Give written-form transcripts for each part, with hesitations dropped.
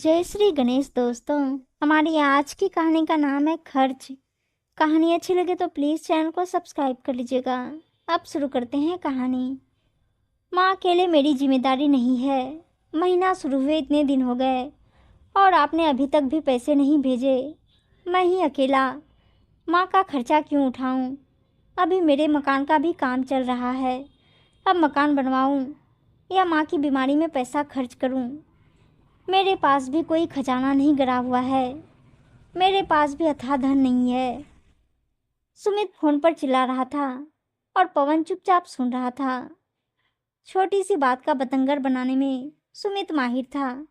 जय श्री गणेश दोस्तों। हमारी आज की कहानी का नाम है खर्च। कहानी अच्छी लगे तो प्लीज़ चैनल को सब्सक्राइब कर लीजिएगा। अब शुरू करते हैं कहानी। माँ अकेले मेरी जिम्मेदारी नहीं है। महीना शुरू हुए इतने दिन हो गए और आपने अभी तक भी पैसे नहीं भेजे। मैं ही अकेला माँ का खर्चा क्यों उठाऊं? अभी मेरे मकान का भी काम चल रहा है। अब मकान बनवाऊं या माँ की बीमारी में पैसा खर्च करूं? मेरे पास भी कोई खजाना नहीं गिरा हुआ है। मेरे पास भी अथाह धन नहीं है। सुमित फोन पर चिल्ला रहा था और पवन चुपचाप सुन रहा था। छोटी सी बात का बतंगड़ बनाने में सुमित माहिर था।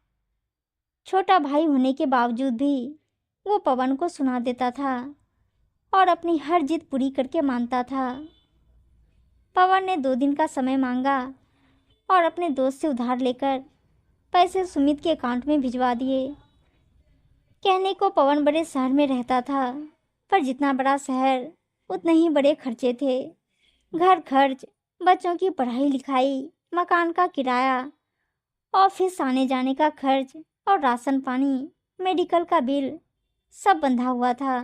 छोटा भाई होने के बावजूद भी वो पवन को सुना देता था और अपनी हर जिद पूरी करके मानता था। पवन ने 2 दिन का समय मांगा और अपने दोस्त से उधार लेकर पैसे सुमित के अकाउंट में भिजवा दिए। कहने को पवन बड़े शहर में रहता था, पर जितना बड़ा शहर उतने ही बड़े खर्चे थे। घर खर्च, बच्चों की पढ़ाई लिखाई, मकान का किराया, ऑफिस आने जाने का खर्च और राशन पानी, मेडिकल का बिल सब बंधा हुआ था।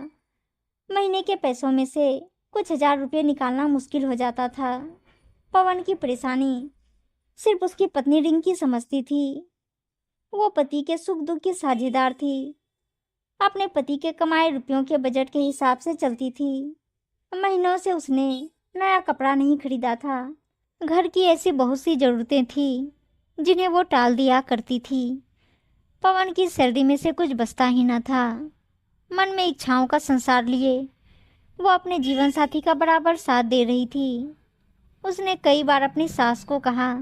महीने के पैसों में से कुछ हजार रुपये निकालना मुश्किल हो जाता था। पवन की परेशानी सिर्फ उसकी पत्नी रिंकी समझती थी। वो पति के सुख दुख की साझेदार थी। अपने पति के कमाए रुपयों के बजट के हिसाब से चलती थी। महीनों से उसने नया कपड़ा नहीं खरीदा था। घर की ऐसी बहुत सी ज़रूरतें थी जिन्हें वो टाल दिया करती थी। पवन की सैलरी में से कुछ बचता ही न था। मन में इच्छाओं का संसार लिए वो अपने जीवन साथी का बराबर साथ दे रही थी। उसने कई बार अपनी सास को कहा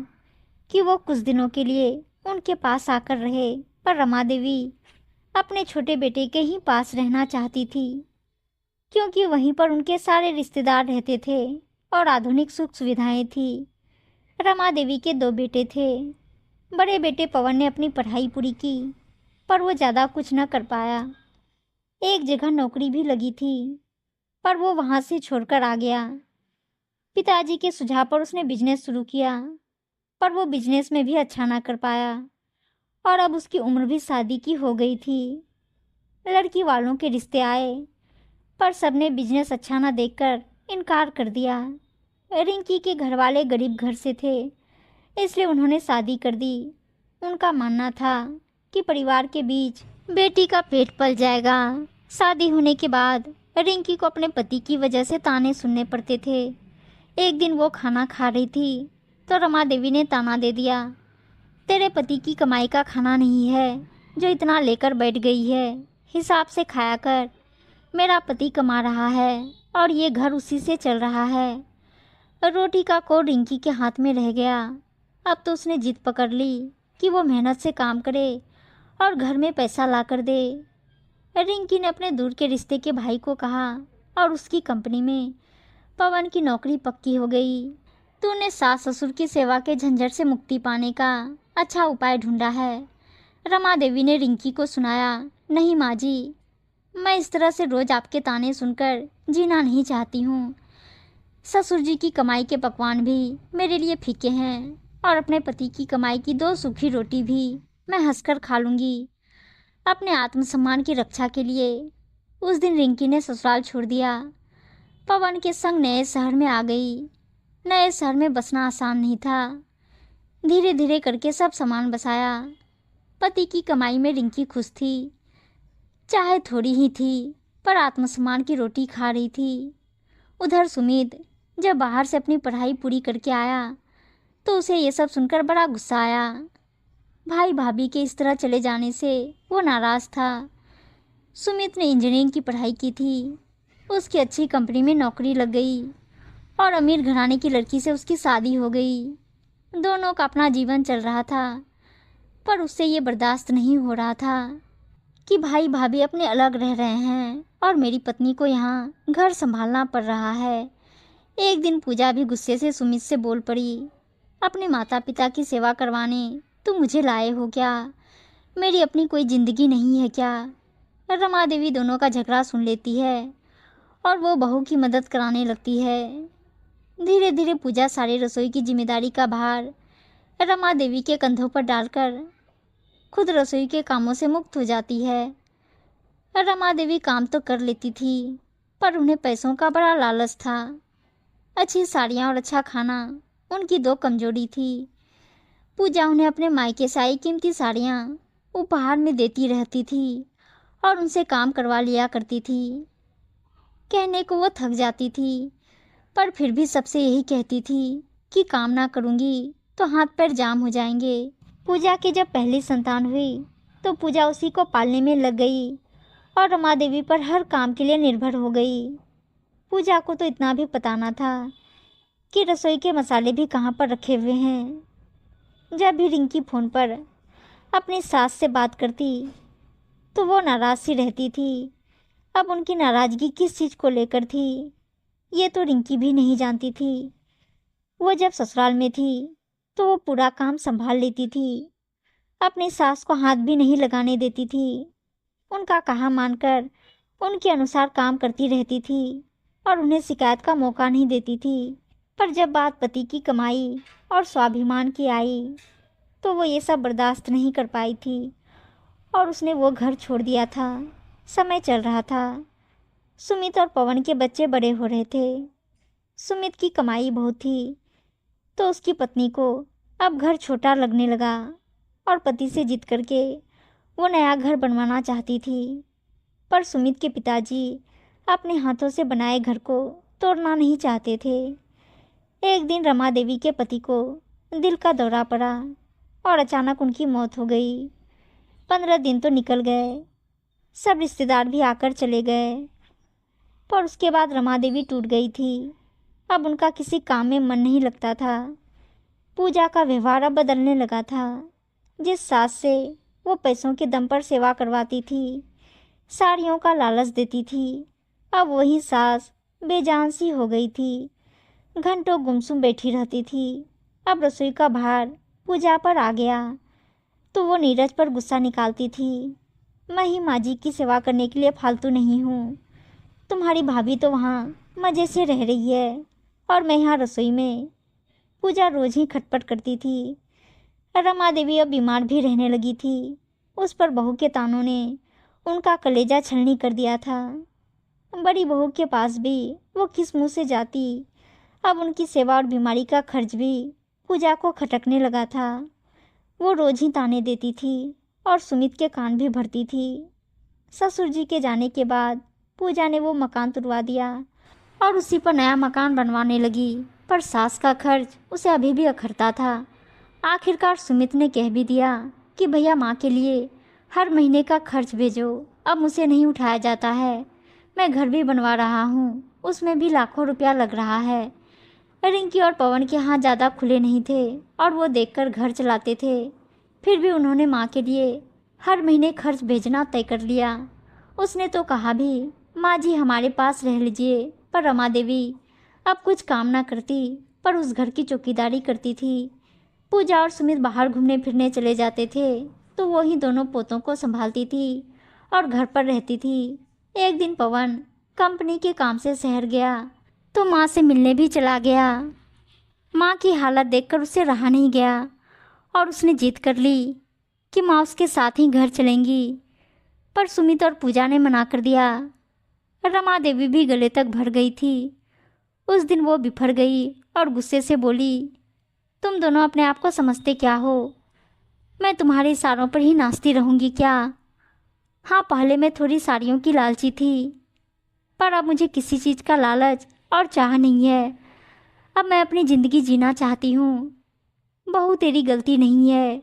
कि वो कुछ दिनों के लिए उनके पास आकर रहे, पर रमा देवी अपने छोटे बेटे के ही पास रहना चाहती थी, क्योंकि वहीं पर उनके सारे रिश्तेदार रहते थे और आधुनिक सुख सुविधाएं थी। रमा देवी के 2 बेटे थे। बड़े बेटे पवन ने अपनी पढ़ाई पूरी की, पर वो ज़्यादा कुछ न कर पाया। एक जगह नौकरी भी लगी थी, पर वो वहाँ से छोड़कर आ गया। पिताजी के सुझाव पर उसने बिजनेस शुरू किया, पर वो बिजनेस में भी अच्छा ना कर पाया और अब उसकी उम्र भी शादी की हो गई थी। लड़की वालों के रिश्ते आए, पर सबने बिजनेस अच्छा ना देखकर इनकार कर दिया। रिंकी के घर वाले गरीब घर से थे, इसलिए उन्होंने शादी कर दी। उनका मानना था कि परिवार के बीच बेटी का पेट पल जाएगा। शादी होने के बाद रिंकी को अपने पति की वजह से ताने सुनने पड़ते थे। एक दिन वो खाना खा रही थी तो रमा देवी ने ताना दे दिया, तेरे पति की कमाई का खाना नहीं है जो इतना लेकर बैठ गई है। हिसाब से खाया कर। मेरा पति कमा रहा है और ये घर उसी से चल रहा है। रोटी का कोड रिंकी के हाथ में रह गया। अब तो उसने जिद पकड़ ली कि वो मेहनत से काम करे और घर में पैसा ला कर दे। रिंकी ने अपने दूर के रिश्ते के भाई को कहा और उसकी कंपनी में पवन की नौकरी पक्की हो गई। तूने सास ससुर की सेवा के झंझट से मुक्ति पाने का अच्छा उपाय ढूंढा है। रमा देवी ने रिंकी को सुनाया। नहीं माँ जी, मैं इस तरह से रोज आपके ताने सुनकर जीना नहीं चाहती हूँ। ससुर जी की कमाई के पकवान भी मेरे लिए फीके हैं और अपने पति की कमाई की 2 सूखी रोटी भी मैं हंसकर खा लूँगी। अपने आत्मसम्मान की रक्षा के लिए उस दिन रिंकी ने ससुराल छोड़ दिया। पवन के संग नए शहर में आ गई। नए शहर में बसना आसान नहीं था। धीरे धीरे करके सब सामान बसाया। पति की कमाई में रिंकी खुश थी, चाहे थोड़ी ही थी, पर आत्मसम्मान की रोटी खा रही थी। उधर सुमित जब बाहर से अपनी पढ़ाई पूरी करके आया तो उसे ये सब सुनकर बड़ा गुस्सा आया। भाई भाभी के इस तरह चले जाने से वो नाराज़ था। सुमित ने इंजीनियरिंग की पढ़ाई की थी, उसकी अच्छी कंपनी में नौकरी लग गई और अमीर घराने की लड़की से उसकी शादी हो गई। दोनों का अपना जीवन चल रहा था, पर उससे ये बर्दाश्त नहीं हो रहा था कि भाई भाभी अपने अलग रह रहे हैं और मेरी पत्नी को यहाँ घर संभालना पड़ रहा है। एक दिन पूजा भी गुस्से से सुमित से बोल पड़ी, अपने माता पिता की सेवा करवाने तुम मुझे लाए हो क्या? मेरी अपनी कोई ज़िंदगी नहीं है क्या? रमा देवी दोनों का झगड़ा सुन लेती है और वो बहू की मदद कराने लगती है। धीरे धीरे पूजा सारी रसोई की जिम्मेदारी का भार रमा देवी के कंधों पर डालकर खुद रसोई के कामों से मुक्त हो जाती है। रमा देवी काम तो कर लेती थी, पर उन्हें पैसों का बड़ा लालच था। अच्छी साड़ियाँ और अच्छा खाना उनकी दो कमजोरी थी। पूजा उन्हें अपने मायके से आई कीमती साड़ियाँ उपहार में देती रहती थी और उनसे काम करवा लिया करती थी। कहने को वो थक जाती थी, पर फिर भी सबसे यही कहती थी कि काम ना करूँगी तो हाथ पैर जाम हो जाएंगे। पूजा की जब पहली संतान हुई तो पूजा उसी को पालने में लग गई और रमा देवी पर हर काम के लिए निर्भर हो गई। पूजा को तो इतना भी पता न था कि रसोई के मसाले भी कहाँ पर रखे हुए हैं। जब भी रिंकी फ़ोन पर अपनी सास से बात करती तो वो नाराज़ सी रहती थी। अब उनकी नाराज़गी किस चीज़ को लेकर थी, ये तो रिंकी भी नहीं जानती थी। वो जब ससुराल में थी तो वो पूरा काम संभाल लेती थी, अपनी सास को हाथ भी नहीं लगाने देती थी। उनका कहा मानकर उनके अनुसार काम करती रहती थी और उन्हें शिकायत का मौका नहीं देती थी। पर जब बात पति की कमाई और स्वाभिमान की आई तो वो ये सब बर्दाश्त नहीं कर पाई थी और उसने वो घर छोड़ दिया था। समय चल रहा था, सुमित और पवन के बच्चे बड़े हो रहे थे। सुमित की कमाई बहुत थी तो उसकी पत्नी को अब घर छोटा लगने लगा और पति से जिद करके वो नया घर बनवाना चाहती थी। पर सुमित के पिताजी अपने हाथों से बनाए घर को तोड़ना नहीं चाहते थे। एक दिन रमा देवी के पति को दिल का दौरा पड़ा और अचानक उनकी मौत हो गई। 15 दिन तो निकल गए, सब रिश्तेदार भी आकर चले गए, पर उसके बाद रमा देवी टूट गई थी। अब उनका किसी काम में मन नहीं लगता था। पूजा का व्यवहार अब बदलने लगा था। जिस सास से वो पैसों के दम पर सेवा करवाती थी, साड़ियों का लालच देती थी, अब वही सास बेजान सी हो गई थी। घंटों गुमसुम बैठी रहती थी। अब रसोई का भार पूजा पर आ गया तो वो नीरज पर गुस्सा निकालती थी। मैं ही माँ जी की सेवा करने के लिए फालतू नहीं हूँ। तुम्हारी भाभी तो वहाँ मज़े से रह रही है और मैं यहाँ रसोई में। पूजा रोज़ ही खटपट करती थी। रमा देवी अब बीमार भी रहने लगी थी। उस पर बहू के तानों ने उनका कलेजा छलनी कर दिया था। बड़ी बहू के पास भी वो किस मुँह से जाती। अब उनकी सेवा और बीमारी का खर्च भी पूजा को खटकने लगा था। वो रोज़ ही ताने देती थी और सुमित के कान भी भरती थी। ससुर जी के जाने के बाद पूजा ने वो मकान तुड़वा दिया और उसी पर नया मकान बनवाने लगी, पर सास का खर्च उसे अभी भी अखरता था। आखिरकार सुमित ने कह भी दिया कि भैया माँ के लिए हर महीने का खर्च भेजो, अब मुझसे नहीं उठाया जाता है। मैं घर भी बनवा रहा हूँ, उसमें भी लाखों रुपया लग रहा है। रिंकी और पवन के हाथ ज़्यादा खुले नहीं थे और वो देखकर घर चलाते थे। फिर भी उन्होंने माँ के लिए हर महीने खर्च भेजना तय कर लिया। उसने तो कहा भी माँ जी हमारे पास रह लीजिए, पर रमा देवी अब कुछ काम ना करती पर उस घर की चौकीदारी करती थी। पूजा और सुमित बाहर घूमने फिरने चले जाते थे तो वो ही दोनों पोतों को संभालती थी और घर पर रहती थी। एक दिन पवन कंपनी के काम से शहर गया तो माँ से मिलने भी चला गया। माँ की हालत देखकर उसे रहा नहीं गया और उसने जिद कर ली कि माँ उसके साथ ही घर चलेंगी, पर सुमित और पूजा ने मना कर दिया। रमा देवी भी गले तक भर गई थी। उस दिन वो बिफर गई और गुस्से से बोली, तुम दोनों अपने आप को समझते क्या हो? मैं तुम्हारे इशारों पर ही नाचती रहूँगी क्या? हाँ, पहले मैं थोड़ी साड़ियों की लालची थी, पर अब मुझे किसी चीज़ का लालच और चाह नहीं है। अब मैं अपनी ज़िंदगी जीना चाहती हूँ। बहू तेरी गलती नहीं है,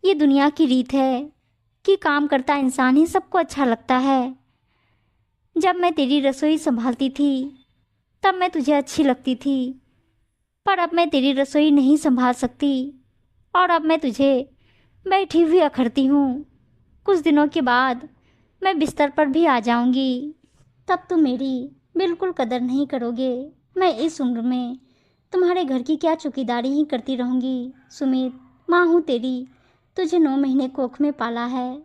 ये दुनिया की रीत है कि काम करता इंसान ही सबको अच्छा लगता है। जब मैं तेरी रसोई संभालती थी तब मैं तुझे अच्छी लगती थी, पर अब मैं तेरी रसोई नहीं संभाल सकती और अब मैं तुझे बैठी हुई अखरती हूँ। कुछ दिनों के बाद मैं बिस्तर पर भी आ जाऊँगी, तब तुम मेरी बिल्कुल कदर नहीं करोगे। मैं इस उम्र में तुम्हारे घर की क्या चौकीदारी ही करती रहूँगी। सुमित, माँ हूँ तेरी, तुझे 9 महीने कोख में पाला है।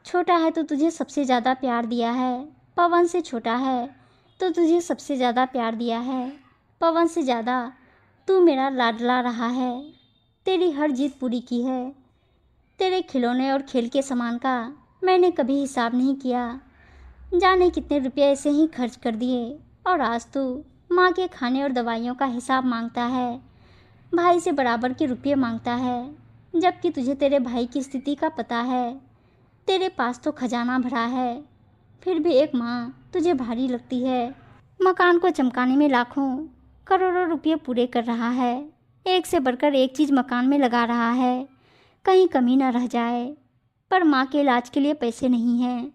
छोटा है तो तुझे सबसे ज़्यादा प्यार दिया है। पवन से छोटा है तो तुझे सबसे ज़्यादा प्यार दिया है। पवन से ज़्यादा तू मेरा लाडला रहा है, तेरी हर जिद पूरी की है। तेरे खिलौने और खेल के सामान का मैंने कभी हिसाब नहीं किया। जाने कितने रुपये ऐसे ही खर्च कर दिए और आज तू माँ के खाने और दवाइयों का हिसाब मांगता है। भाई से बराबर के रुपये मांगता है, जबकि तुझे तेरे भाई की स्थिति का पता है। तेरे पास तो खजाना भरा है, फिर भी एक माँ तुझे भारी लगती है। मकान को चमकाने में लाखों करोड़ों रुपये पूरे कर रहा है। एक से बढ़कर एक चीज़ मकान में लगा रहा है, कहीं कमी ना रह जाए। पर माँ के इलाज के लिए पैसे नहीं हैं।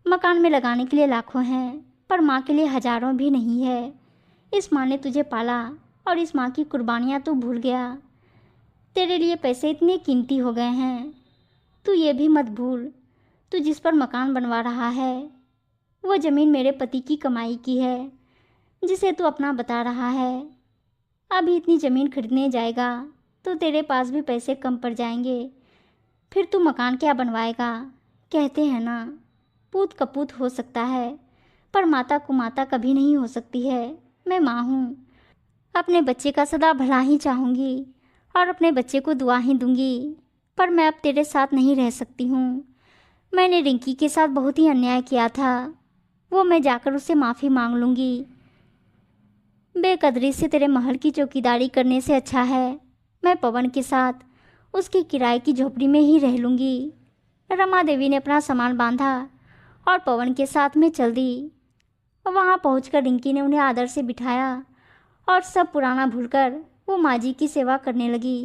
मकान में लगाने के लिए लाखों हैं, पर माँ के लिए हजारों भी नहीं है। इस माँ ने तुझे पाला और इस माँ की कुर्बानियाँ तू भूल गया। तेरे लिए पैसे इतने कीमती हो गए हैं। तू ये भी मत भूल, तू जिस पर मकान बनवा रहा है वो ज़मीन मेरे पति की कमाई की है, जिसे तू अपना बता रहा है। अभी इतनी ज़मीन खरीदने जाएगा तो तेरे पास भी पैसे कम पड़ जाएंगे। फिर तू मकान क्या बनवाएगा? कहते हैं ना, पूत कपूत हो सकता है, पर माता को माता कभी नहीं हो सकती है। मैं माँ हूँ, अपने बच्चे का सदा भला ही चाहूँगी और अपने बच्चे को दुआ ही दूँगी। पर मैं अब तेरे साथ नहीं रह सकती हूँ। मैंने रिंकी के साथ बहुत ही अन्याय किया था, वो मैं जाकर उससे माफ़ी मांग लूँगी। बेकदरी से तेरे महल की चौकीदारी करने से अच्छा है मैं पवन के साथ उसकी किराए की झोपड़ी में ही रह लूँगी। रमा देवी ने अपना सामान बांधा और पवन के साथ में चल दी। वहाँ पहुँचकर रिंकी ने उन्हें आदर से बिठाया और सब पुराना भूलकर वो माँ जी की सेवा करने लगी।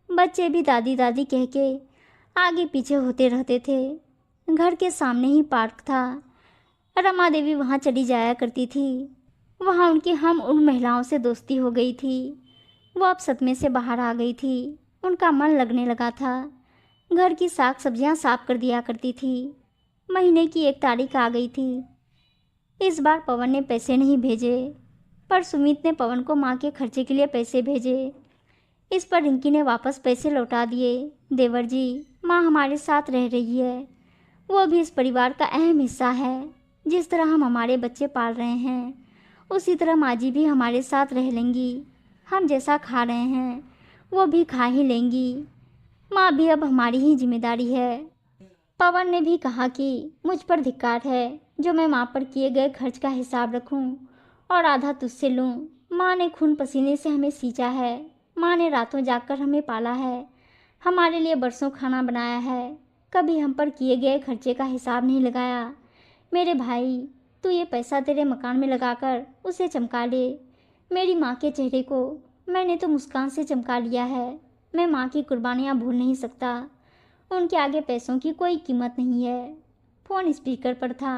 बच्चे भी दादी दादी कह के आगे पीछे होते रहते थे। घर के सामने ही पार्क था। रमा देवी वहाँ चली जाया करती थी। वहाँ उनकी हम उन महिलाओं से दोस्ती हो गई थी। वो अब सदमे से बाहर आ गई थी। उनका मन लगने लगा था। घर की साग सब्जियाँ साफ कर दिया करती थी। महीने की 1 तारीख आ गई थी। इस बार पवन ने पैसे नहीं भेजे, पर सुमित ने पवन को माँ के खर्चे के लिए पैसे भेजे। इस पर रिंकी ने वापस पैसे लौटा दिए। देवर जी, माँ हमारे साथ रह रही है, वो भी इस परिवार का अहम हिस्सा है। जिस तरह हम हमारे बच्चे पाल रहे हैं, उसी तरह माँ जी भी हमारे साथ रह लेंगी। हम जैसा खा रहे हैं वो भी खा ही लेंगी। माँ भी अब हमारी ही जिम्मेदारी है। पवन ने भी कहा कि मुझ पर धिक्कार है जो मैं माँ पर किए गए खर्च का हिसाब रखूं और आधा तुझसे लूं। माँ ने खून पसीने से हमें सींचा है। माँ ने रातों जागकर हमें पाला है, हमारे लिए बरसों खाना बनाया है। कभी हम पर किए गए खर्चे का हिसाब नहीं लगाया। मेरे भाई, तू ये पैसा तेरे मकान में लगाकर उसे चमका ले। मेरी माँ के चेहरे को मैंने तो मुस्कान से चमका लिया है। मैं माँ की कुर्बानियाँ भूल नहीं सकता। उनके आगे पैसों की कोई कीमत नहीं है। फ़ोन स्पीकर पर था।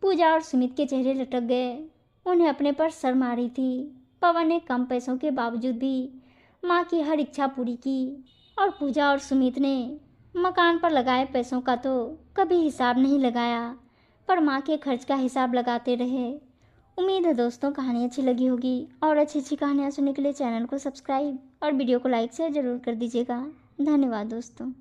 पूजा और सुमित के चेहरे लटक गए। उन्हें अपने पर शर्म आ रही थी। पवन ने कम पैसों के बावजूद भी माँ की हर इच्छा पूरी की और पूजा और सुमित ने मकान पर लगाए पैसों का तो कभी हिसाब नहीं लगाया, पर माँ के खर्च का हिसाब लगाते रहे। उम्मीद है दोस्तों कहानी अच्छी लगी होगी और अच्छी अच्छी कहानियाँ सुनने के लिए चैनल को सब्सक्राइब और वीडियो को लाइक शेयर ज़रूर कर दीजिएगा। धन्यवाद दोस्तों।